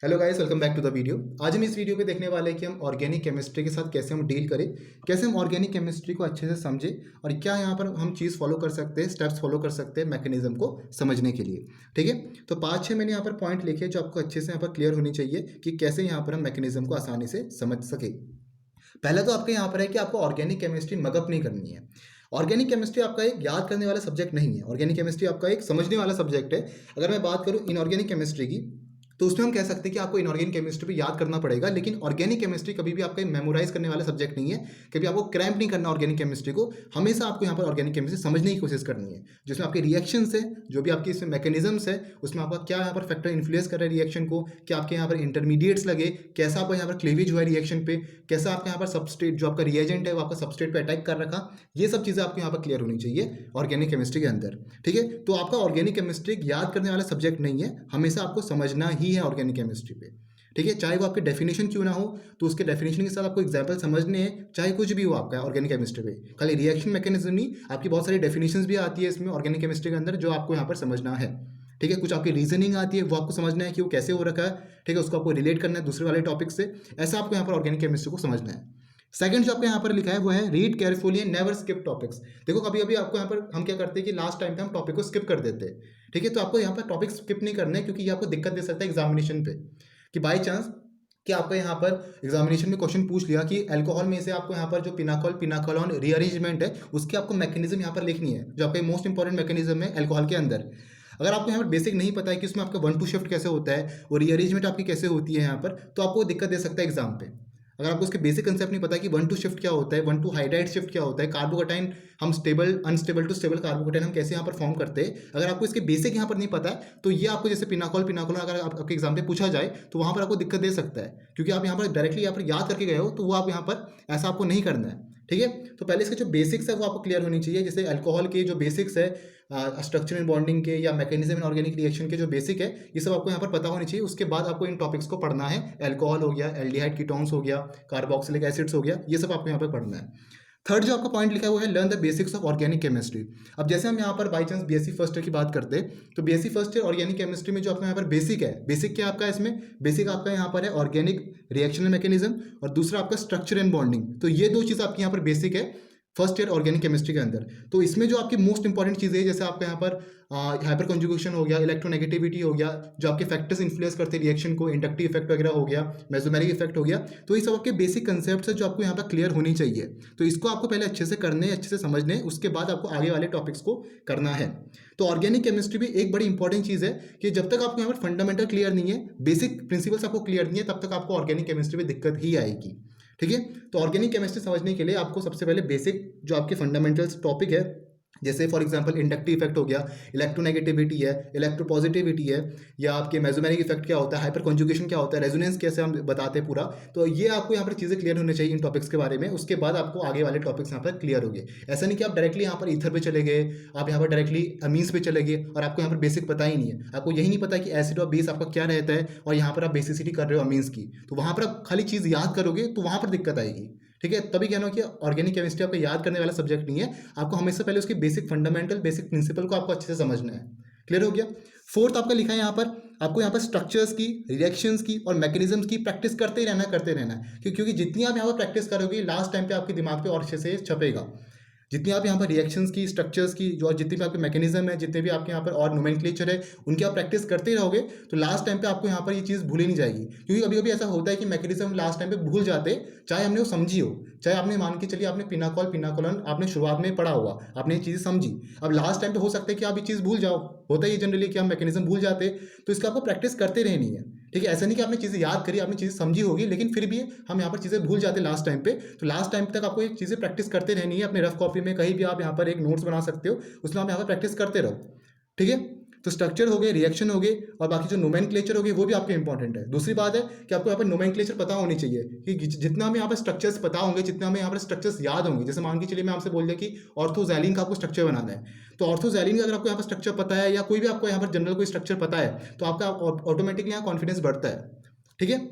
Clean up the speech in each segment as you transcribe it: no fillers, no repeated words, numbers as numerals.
Hello guys, welcome back to the video. आज हम इस वीडियो पे देखने वाले हैं कि हम ऑर्गेनिक केमिस्ट्री के साथ कैसे हम डील करें, कैसे हम ऑर्गेनिक केमिस्ट्री को अच्छे से समझें और क्या यहाँ पर हम चीज़ फॉलो कर सकते हैं, स्टेप्स फॉलो कर सकते हैं मैकेनिज्म को समझने के लिए। ठीक है, तो 5-6 मैंने यहाँ पर पॉइंट लिखे जो आपको अच्छे से यहाँ पर क्लियर होनी चाहिए कि कैसे यहाँ पर हम मैकेनिज्म को आसानी से समझ सके। पहला तो आपके यहाँ पर है कि आपको ऑर्गेनिक केमिस्ट्री मगअप नहीं करनी है। ऑर्गेनिक केमिस्ट्री आपका एक याद करने वाला सब्जेक्ट नहीं है, ऑर्गेनिक केमिस्ट्री आपका एक समझने वाला सब्जेक्ट है। अगर मैं बात करूँ इनऑर्गेनिक केमिस्ट्री की, तो उसमें हम कह सकते हैं कि आपको इनऑर्गेनिक केमिस्ट्री पे याद करना पड़ेगा, लेकिन ऑर्गेनिक केमिस्ट्री कभी भी आपका मेमोराइज करने वाला सब्जेक्ट नहीं है। कभी आपको क्रैम्प नहीं करना ऑर्गेनिक केमिस्ट्री को। हमेशा आपको यहाँ पर ऑर्गेनिक केमिस्ट्री समझने की कोशिश करनी है, जिसमें आपके रिएक्शंस है, जो भी आपकी इसमें मैकेनिज्म्स है, उसमें आपका क्या यहाँ पर फैक्टर इन्फ्लुएंस कर रहा है रिएक्शन को, क्या आपके यहाँ पर इंटरमीडिएट्स लगे, कैसा आपका यहाँ पर क्लीवेज हुआ है रिएक्शन पे, कैसा आपका यहाँ पर सबस्ट्रेट जो आपका रिएजेंट है वो आपका सबस्ट्रेट पे अटैक कर रखा। ये सब चीज़ें आपको यहाँ पर क्लियर होनी चाहिए ऑर्गेनिक केमिस्ट्री के अंदर। ठीक है, तो आपका ऑर्गेनिक केमिस्ट्री याद करने वाला सब्जेक्ट नहीं है, हमेशा आपको समझना ही है ऑर्गेनिक केमिस्ट्री पे। ठीक है, चाहे वो आपके डेफिनेशन क्यों ना हो, तो उसके डेफिनेशन के साथ आपको एग्जाम्पल समझने हैं, चाहे कुछ भी हो आपका ऑर्गेनिक केमिस्ट्री पे। खाली रिएक्शन मैकेनिज्म नहीं, आपकी बहुत सारी डेफिनेशंस भी आती है इसमें ऑर्गेनिक केमिस्ट्री के अंदर, जो आपको यहाँ पर समझना है। ठीक है, कुछ आपकी रीजनिंग आती है, वो आपको समझना है कि वो कैसे हो रखा है। ठीक है, उसको आपको रिलेट करना है दूसरे वाले टॉपिक से। ऐसा आपको यहाँ पर ऑर्गेनिक केमिस्ट्री को समझना है। सेकंड जो आपको यहाँ पर लिखा है वो है read carefully and never skip topics. देखो, कभी कभी आपको यहाँ पर हम क्या करते हैं कि लास्ट टाइम पे हम टॉपिक को स्किप कर देते हैं। ठीक है, तो आपको यहाँ पर टॉपिक स्किप नहीं करना है, क्योंकि ये आपको दिक्कत दे सकता है एग्जामिनेशन पे। कि बाई चांस कि आपको यहाँ पर एग्जामिनेशन में क्वेश्चन पूछ लिया कि अल्कोहल में से आपको यहाँ पर जो पिनाकोल रीअरेंजमेंट है, उसकी आपको मैकेनिज्म यहाँ पर लिखनी है, जो आपका मोस्ट इंपॉर्टेंट मैकेनिज्म है अल्कोहल के अंदर। अगर आपको यहाँ पर बेसिक नहीं पता है कि उसमें आपका 1-2 शिफ्ट कैसे होता है और रीअरेंजमेंट आपकी कैसे होती है यहाँ पर, तो आपको दिक्कत दे सकता है एग्जाम पे। अगर आपको उसके बेसिक कंसेप्ट नहीं पता कि 1-2 शिफ्ट क्या होता है, 1-2 हाइड्राइड शिफ्ट क्या होता है, कार्बोकटाइन हम stable unstable to stable carbocation हम कैसे यहाँ पर फॉर्म करते हैं, अगर आपको इसके बेसिक यहाँ पर नहीं पता है, तो ये आपको जैसे पिनाकोल अगर आपके एग्जाम पे पूछा जाए तो वहाँ पर आपको दिक्कत दे सकता है, क्योंकि आप यहाँ पर डायरेक्टली यहाँ पर याद करके गए हो, तो वो आप यहाँ पर ऐसा आपको नहीं करना है। ठीक है, तो पहले इसके जो बेसिक्स है वो आपको क्लियर होनी चाहिए। जैसे अल्कोहल के जो बेसिक्स है, स्ट्रक्चर इन बॉन्डिंग के या मैकेनिज्म इन ऑर्गेनिक रिएक्शन के जो बेसिक है, ये सब आपको यहाँ पर पता होनी चाहिए। उसके बाद आपको इन टॉपिक्स को पढ़ना है। अल्कोहल हो गया, एल्डिहाइड कीटोन्स हो गया, कार्बोक्सिलिक एसिड्स हो गया, ये सब आपको यहाँ पर पढ़ना है। थर्ड जो आपका पॉइंट लिखा है वो है learn the basics of organic chemistry. अब जैसे हम यहाँ पर by chance BSc first year की बात करते हैं, तो BSc first year organic chemistry में जो आपका यहाँ पर बेसिक है, बेसिक क्या आपका इसमें बेसिक आपका यहाँ पर है ऑर्गेनिक रिएक्शनल मैकेनिज्म, और दूसरा आपका स्ट्रक्चर एंड बॉन्डिंग। तो ये दो चीज़ आपकी यहाँ पर बेसिक है फर्स्ट ईयर ऑर्गेनिक केमिस्ट्री के अंदर। तो इसमें जो आपकी मोस्ट इंपॉर्टेंट चीज़ें है, जैसे आपका यहाँ पर हाइपर कॉन्जुगेशन हो गया, इलेक्ट्रोनेगेटिविटी हो गया, जो आपके फैक्टर्स इन्फ्लुएंस करते हैं रिएक्शन को, इंडक्टिव इफेक्ट वगैरह हो गया, मेसोमेरिक इफेक्ट हो गया, तो ये सब आपके बेसिक कंसेप्ट्स है जो आपको यहाँ पर क्लियर होनी चाहिए। तो इसको आपको पहले अच्छे से करने, अच्छे से समझने, उसके बाद आपको आगे वाले टॉपिक्स को करना है। तो ऑर्गेनिक केमिस्ट्री भी एक बड़ी इंपॉर्टेंट चीज़ है कि जब तक आपको यहाँ पर फंडामेंटल क्लियर नहीं है, बेसिक प्रिंसिपल्स आपको क्लियर नहीं है, तब तक आपको ऑर्गेनिक केमिस्ट्री में दिक्कत ही आएगी। ठीक है, तो ऑर्गेनिक केमिस्ट्री समझने के लिए आपको सबसे पहले बेसिक जो आपके फंडामेंटल्स टॉपिक है, जैसे फॉर एग्जांपल इंडक्टिव इफेक्ट हो गया, इलेक्ट्रोनेगेटिविटी है, इलेक्ट्रोपॉजिटिविटी है, या आपके मेसोमेरिक इफेक्ट क्या होता है, हाइपर कॉन्जुगेशन क्या होता है, रेजोनेंस कैसे हम बताते हैं पूरा। तो ये आपको यहाँ पर चीज़ें क्लियर होनी चाहिए इन टॉपिक्स के बारे में। उसके बाद आपको आगे वाले टॉपिक्स यहाँ पर क्लियर हो गए। ऐसा नहीं कि आप डायरेक्टली यहाँ पर ईथर पे चले गए, आप यहाँ पर डायरेक्टली अमीन्स पे चले गए और आपको यहाँ पर बेसिक पता ही नहीं है, आपको यही नहीं पता कि एसिड और बेस आपका क्या रहता है, और यहाँ पर आप बेसिसिटी कर रहे हो अमीन्स की, तो वहाँ पर आप खाली चीज़ याद करोगे तो वहाँ पर दिक्कत आएगी। ठीक है, तभी कहना कि ऑर्गेनिक केमिस्ट्री आपको याद करने वाला सब्जेक्ट नहीं है, आपको हमेशा पहले उसके बेसिक फंडामेंटल बेसिक प्रिंसिपल को आपको अच्छे से समझना है। क्लियर हो गया। फोर्थ आपका लिखा है यहाँ पर, आपको यहाँ पर स्ट्रक्चर्स की, रिएक्शंस की और मैकेनिज्म्स की प्रैक्टिस करते ही रहना, करते रहना है, क्योंकि जितनी आप यहाँ पर प्रैक्टिस करोगे लास्ट टाइम पे आपके दिमाग पे और अच्छे से छपेगा। जितनी आप यहाँ पर रिएक्शंस की, स्ट्रक्चर्स की, जो जितनी भी आपके मैकेनिज्म है, जितने भी आपके यहाँ पर और नोमेनक्लेचर है, उनकी आप प्रैक्टिस करते रहोगे तो लास्ट टाइम पे आपको यहाँ पर ये चीज़ भूली नहीं जाएगी। क्योंकि कभी कभी ऐसा होता है कि मैकेनिज्म लास्ट टाइम पे भूल जाते, चाहे हमने वो समझी हो, चाहे आपने मान के चलिए आपने पिनाकोलन आपने शुरुआत में पढ़ा हुआ, आपने ये चीज़ समझी, अब लास्ट टाइम पे हो सकता है कि आप ये चीज़ भूल जाओ। होता है ये जनरली कि हम मैकेनिज्म भूल जाते, तो इसका आपको प्रैक्टिस करते रहनी है। ठीक है, ऐसा नहीं कि आपने चीज़ें याद करी, आपने चीज़ें समझी होगी, लेकिन फिर भी हम यहाँ पर चीज़ें भूल जाते लास्ट टाइम पे। तो लास्ट टाइम तक आपको ये चीज़ें प्रैक्टिस करते रहनी है। अपने रफ कॉपी में कहीं भी आप यहाँ पर एक नोट्स बना सकते हो, उसमें आप यहाँ पर प्रैक्टिस करते रहो। ठीक है, तो स्ट्रक्चर हो गए, रिएक्शन हो गए, और बाकी जो नोमेनक्लेचर हो गए वो भी आपके इंपॉर्टेंट है। दूसरी बात है कि आपको यहाँ पर नोमेनक्लेचर पता होनी चाहिए, कि जितना हमें यहाँ पर स्ट्रक्चर्स पता होंगे, जितना हमें यहाँ पर स्ट्रक्चर्स याद होंगे। जैसे मान के चलिए मैं आपसे बोल दिया कि ऑर्थोजैलिन का आपको स्ट्रक्चर बनाना है, तो ऑर्थोजैलिन का अगर आपको यहाँ पर स्ट्रक्चर पता है, या कोई भी आपको यहाँ पर जनरल कोई स्ट्रक्चर पता है, तो आपका ऑटोमेटिकली यहाँ कॉन्फिडेंस बढ़ता है। ठीक है,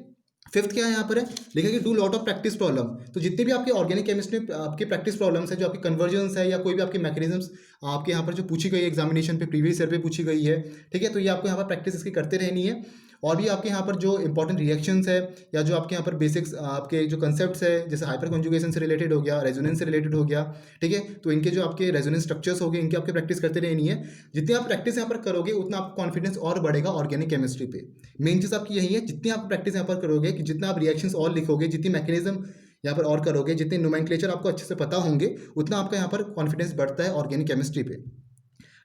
फिफ्थ क्या है यहाँ पर है लिखा कि do lot of practice problem. तो जितने भी आपके ऑर्गेनिक केमिस्ट्री में आपके प्रैक्टिस प्रॉब्लम्स है, जो आपकी कन्वर्जन्स है या कोई भी आपके मैकेनिज्म्स आपके यहाँ पर जो पूछी गई है एग्जामिनेशन पे, प्रीवियस ईयर पे पूछी गई है, ठीक है, तो ये आपको यहाँ पर प्रैक्टिस इसकी करते रहनी है। और भी आपके यहाँ पर जो इंपॉर्टेंट रिएक्शंस है या जो आपके यहाँ पर बेसिक्स आपके जो कंसेप्ट्स है, जैसे हाइपर कॉन्जुगेशन से रिलेटेड हो गया, रेजोनेंस से रिलेटेड हो गया, ठीक है। तो इनके जो आपके रेजोनेंस स्ट्रक्चर्स हो गए, इनकी आपके प्रैक्टिस करते रहनी है। जितनी आप प्रैक्टिस यहाँ पर करोगे उतना आपका कॉन्फिडेंस और बढ़ेगा ऑर्गेनिक केमिस्ट्री पे। मेन चीज़ आपकी यही है, जितनी आप प्रैक्टिस यहाँ पर करोगे, कि जितना आप रिएक्शंस और लिखोगे, जितनी मैकेनिज्म यहाँ पर और करोगे, जितने नोमेनक्लेचर आपको अच्छे से पता होंगे, उतना आपका यहाँ पर कॉन्फिडेंस बढ़ता है ऑर्गेनिक केमिस्ट्री पे।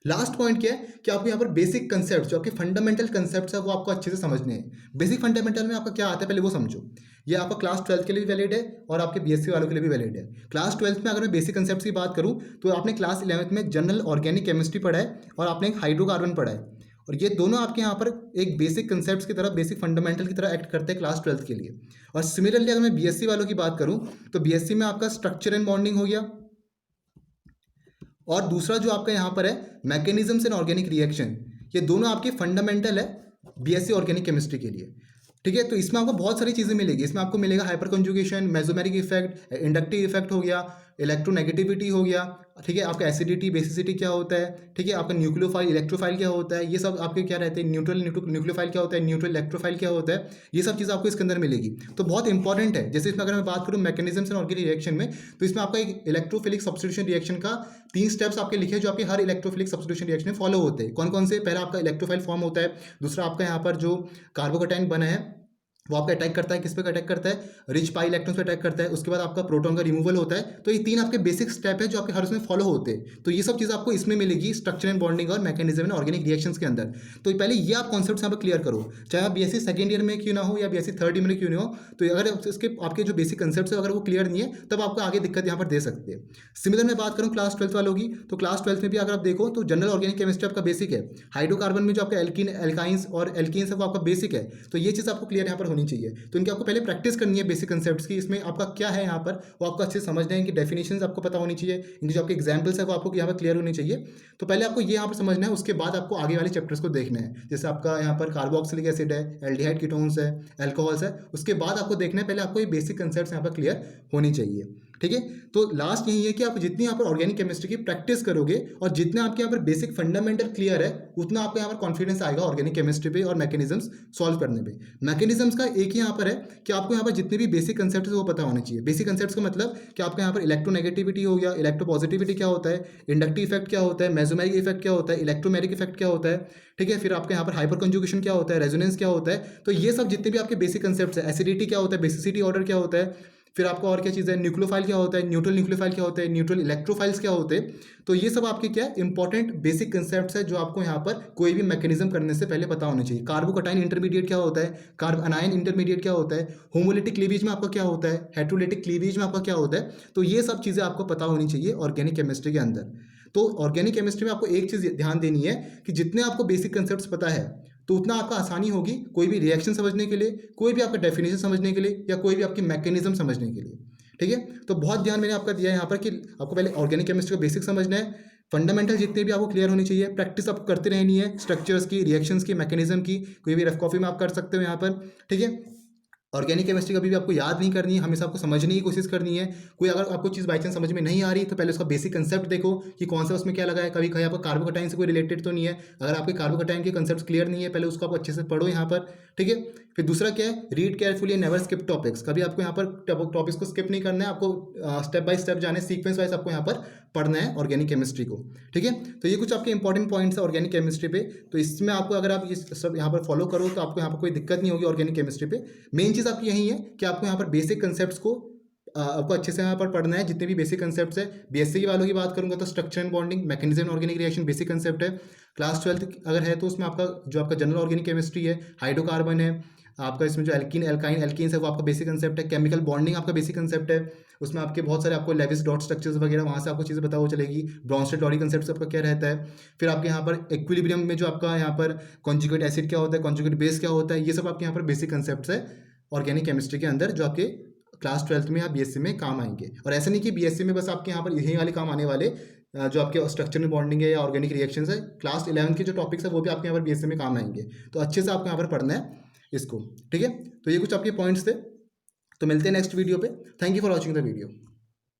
लास्ट पॉइंट क्या है कि आपको यहाँ पर बेसिक कंसेप्ट, जो आपके फंडामेंटल कंसेप्ट्स है, वो आपको अच्छे से समझने हैं। बेसिक फंडामेंटल में आपका क्या आता है पहले वो समझो। ये आपका क्लास 12 के लिए भी वैलिड है और आपके बीएससी वालों के लिए भी वैलिड है। क्लास 12 में अगर मैं बेसिक कंसेप्ट्स की बात करूँ तो आपने क्लास 11 में जनरल ऑर्गेनिक केमिस्ट्री पढ़ा है और आपने एक हाइड्रोकार्बन पढ़ा है, और ये दोनों आपके यहाँ पर एक बेसिक कंसेप्ट्स की तरह, बेसिक फंडामेंटल की तरह एक्ट करते हैं क्लास 12 के लिए। और सिमिलरली अगर मैं बीएससी वालों की बात करूँ तो बीएससी में आपका स्ट्रक्चर एंड बॉन्डिंग हो गया, और दूसरा जो आपका यहाँ पर है मैकेनिज्म्स एंड ऑर्गेनिक रिएक्शन, ये दोनों आपके फंडामेंटल है बीएससी ऑर्गेनिक केमिस्ट्री के लिए, ठीक है। तो इसमें आपको बहुत सारी चीज़ें मिलेगी। इसमें आपको मिलेगा hyper conjugation, mesomeric effect, inductive effect हो गया, इलेक्ट्रोनेगेटिविटी हो गया, ठीक है, आपका एसिडिटी बेसिसिटी क्या होता है, ठीक है, आपका न्यूक्लियोफाइल इलेक्ट्रोफाइल क्या होता है, ये सब आपके क्या रहते हैं, न्यूट्रल न्यूक्लियोफाइल क्या होता है, न्यूट्रल इलेक्ट्रोफाइल क्या होता है, ये सब चीज़ आपको इसके अंदर मिलेगी। तो बहुत इंपॉर्टेंट है। जैसे इसमें अगर मैं बात करूँ मैकेनिज्म्स एंड ऑर्गेनिक रिएक्शन में, तो इसमें आपका एक इलेक्ट्रोफिलिक सब्स्टिट्यूशन रिएक्शन का 3 स्टेप्स आपके लिखे जो आपके हर इलेक्ट्रोफिलिक सब्स्टिट्यूशन रिएक्शन में फॉलो होते हैं। कौन कौन से? पहला आपका इलेक्ट्रोफाइल फॉर्म होता है, दूसरा आपका यहाँ पर जो कार्बोकैटायन बना है वो आपका अटैक करता है, किस पे अटैक करता है, रिच पाई इलेक्ट्रॉन्स पे अटैक करता है, उसके बाद आपका प्रोटॉन का रिमूवल होता है। तो ये 3 आपके बेसिक स्टेप है जो आपके हर उसमें फॉलो होते हैं। तो ये सब चीज़ आपको इसमें मिलेगी स्ट्रक्चर एंड बॉन्डिंग और मैकेनिज्म एंड ऑर्गेनिक रिएक्शंस के अंदर। तो पहले ये आप कॉन्सेप्ट्स यहाँ पर क्लियर करो, चाहे आप बीएससी सेकंड ईयर में क्यों ना हो या बीएससी थर्ड ईयर में क्यों ना हो। तो अगर इसके आपके जो बेसिक कंसेप्ट्स है अगर वो क्लियर नहीं है तब आपको आगे दिक्कत यहाँ पर दे सकते हैं। सिमिलर मैं बात करूँ क्लास 12 वालों की, तो क्लास 12 में भी अगर आप देखो तो जनरल ऑर्गेनिक केमिस्ट्री आपका बेसिक है। हाइड्रोकार्बन में जो आपका एल्कीन एल्काइंस और एल्कीन्स है वो आपका बेसिक है। तो ये चीज़ आपको क्लियर यहाँ पर होनी चाहिए। तो इनकी आपको पहले प्रैक्टिस करनी है बेसिक कंसेप्ट्स की। इसमें आपका क्या है यहाँ पर वो आपको अच्छे से समझना है, इनकी डेफिनेशंस आपको पता होनी चाहिए, इनकी जो आपके एग्जांपल्स है वो आपको यहाँ पर क्लियर होनी चाहिए। तो पहले आपको ये यहाँ पर समझना है, उसके बाद आपको आगे वाले चैप्टर्स को देखना है। जैसे आपका यहाँ पर कार्बोक्सिलिक एसिड है, एल्डिहाइड कीटोन्स है, अल्कोहल्स है, उसके बाद आपको देखना है, पहले आपको ये बेसिक कंसेप्ट्स यहाँ पर क्लियर होनी चाहिए, ठीक है। तो लास्ट यही है कि आप जितनी यहाँ पर ऑर्गेनिक केमिस्ट्री की प्रैक्टिस करोगे और जितना आपके यहाँ पर बेसिक फंडामेंटल क्लियर है उतना आपको यहाँ पर कॉन्फिडेंस आएगा ऑर्गेनिक केमिस्ट्री पे और मैकेनिज्म्स सॉल्व करने पे। मैकेनिज्म्स का एक ही यहाँ पर है कि आपको यहाँ पर जितने भी बेसिक कंसेप्ट है वो पता होने चाहिए। बेसिक कंसेप्ट्स का मतलब कि आपको यहाँ पर इलेक्ट्रोनेगेटिविटी हो गया, इलेक्ट्रोपॉजिटिविटी क्या होता है, इंडक्टिव इफेक्ट क्या होता है, मेसोमेरिक इफेक्ट क्या होता है, इलेक्ट्रोमेरिक इफेक्ट क्या होता है, ठीक है। फिर आपके यहाँ पर हाइपर कंजुगेशन क्या होता है, रेजोनेंस क्या होता है। तो ये सब जितने भी आपके बेसिक कंसेप्ट्स है, एसिडिटी क्या होता है, बेसिसिटी ऑर्डर क्या होता है, फिर आपको और क्या चीज़ है, न्यूक्लियोफाइल क्या होता है, न्यूट्रल न्यूक्लियोफाइल क्या होता है, न्यूट्रल इलेक्ट्रोफाइल्स क्या होते हैं। तो ये सब आपके क्या इंपॉर्टेंट बेसिक कंसेप्ट्स है जो आपको यहाँ पर कोई भी मैकेनिज्म करने से पहले पता होना चाहिए। कार्बोकटाइन इंटरमीडिएट क्या होता है, कार्ब अनायन इंटरमीडिएट क्या होता है, होमोलिटिक क्लीवेज में आपका क्या होता है, हेटेरोलिटिक क्लीवेज में आपका क्या होता है। तो ये सब चीज़ें आपको पता होनी चाहिए ऑर्गेनिक केमिस्ट्री के अंदर। तो ऑर्गेनिक केमिस्ट्री में आपको एक चीज़ ध्यान देनी है कि जितने आपको बेसिक कंसेप्ट्स पता है तो उतना आपका आसानी होगी कोई भी रिएक्शन समझने के लिए, कोई भी आपका डेफिनेशन समझने के लिए या कोई भी आपकी मैकेनिज्म समझने के लिए, ठीक है। तो बहुत ध्यान मैंने आपका दिया है यहाँ पर कि आपको पहले ऑर्गेनिक केमिस्ट्री का बेसिक समझना है, फंडामेंटल जितने भी आपको क्लियर होनी चाहिए, प्रैक्टिस आपको करते रहनी है स्ट्रक्चर्स की, रिएक्शंस की, मैकेनिज्म की। कोई भी रफ कॉपी में आप कर सकते हो यहाँ पर, ठीक है। ऑर्गेनिक केमिस्ट्री कभी भी आपको याद नहीं करनी है, हमेशा आपको समझने की कोशिश करनी है। कोई अगर आपको चीज़ बाई चांस समझ में नहीं आ रही तो पहले उसका बेसिक कंसेप्ट देखो कि कौन सा उसमें क्या लगा है। कभी कहीं आपको कार्बोकटाइन से कोई रिलेटेड तो नहीं है, अगर आपके कार्बोकटाइन के कंसेप्ट क्लियर नहीं है पहले उसको आप अच्छे से पढ़ो यहाँ पर, ठीक है। फिर दूसरा क्या है, read carefully and never skip topics. कभी आपको यहाँ पर टॉपिक्स को स्किप नहीं करना है, आपको स्टेप बाय स्टेप जाने, सीक्वेंस वाइज आपको यहाँ पर पढ़ना है ऑर्गेनिक केमिस्ट्री को, ठीक है। तो ये कुछ आपके इंपॉर्टेंट पॉइंट्स है ऑर्गेनिक केमिस्ट्री पे। तो इसमें आपको अगर आप ये सब यहाँ पर फॉलो करो तो आपको यहाँ पर कोई दिक्कत नहीं होगी ऑर्गेनिक केमिस्ट्री पे। मेन चीज़ आपकी यही है कि आपको यहाँ पर बेसिक कंसेप्ट्स को आपको अच्छे से यहाँ पर पढ़ना है। जितने भी बेसिक कंसेप्ट्स है, बीएससी वालों की बात करूँगा तो structure and bonding, mechanism organic reaction basic concept है। क्लास 12 अगर है तो उसमें आपका जो आपका जनरल ऑर्गेनिक केमिस्ट्री है, हाइड्रोकार्बन है आपका, इसमें जो एल्कीन एल्काइन एल्कीन्स है वो आपका बेसिक कंसेप्ट है। केमिकल बॉन्डिंग आपका बेसिक कंसेप्ट है, उसमें आपके बहुत सारे आपको लेविस डॉट स्ट्रक्चर्स वगैरह वहाँ से आपको चीज़ें पता हो चलेगी। ब्रॉन्स्टेड लॉरी कंसेप्ट आपका क्या रहता है। फिर आपके यहाँ पर इक्विलिब्रियम में जो आपका यहाँ पर कॉन्जुगेट एसिड क्या होता है, कॉन्जुगेट बेस क्या होता है, ये सब आपके यहाँ पर बेसिक कंसेप्ट्स है ऑर्गेनिक केमिस्ट्री के अंदर जो आपके क्लास 12 में या बीएससी में काम आएंगे। और ऐसा नहीं कि बीएससी में बस आपके यहाँ पर यही वाले काम आने वाले, जो आपके स्ट्रक्चरल बॉन्डिंग है या ऑर्गेनिक रिएक्शंस है, क्लास 11 के जो टॉपिक्स है वो भी आपके यहाँ पर बीएससी में काम आएंगे। तो अच्छे से आपको यहाँ पर पढ़ना है इसको, ठीक है। तो ये कुछ आपके पॉइंट्स थे, तो मिलते हैं नेक्स्ट वीडियो पे। Thank you for watching the video.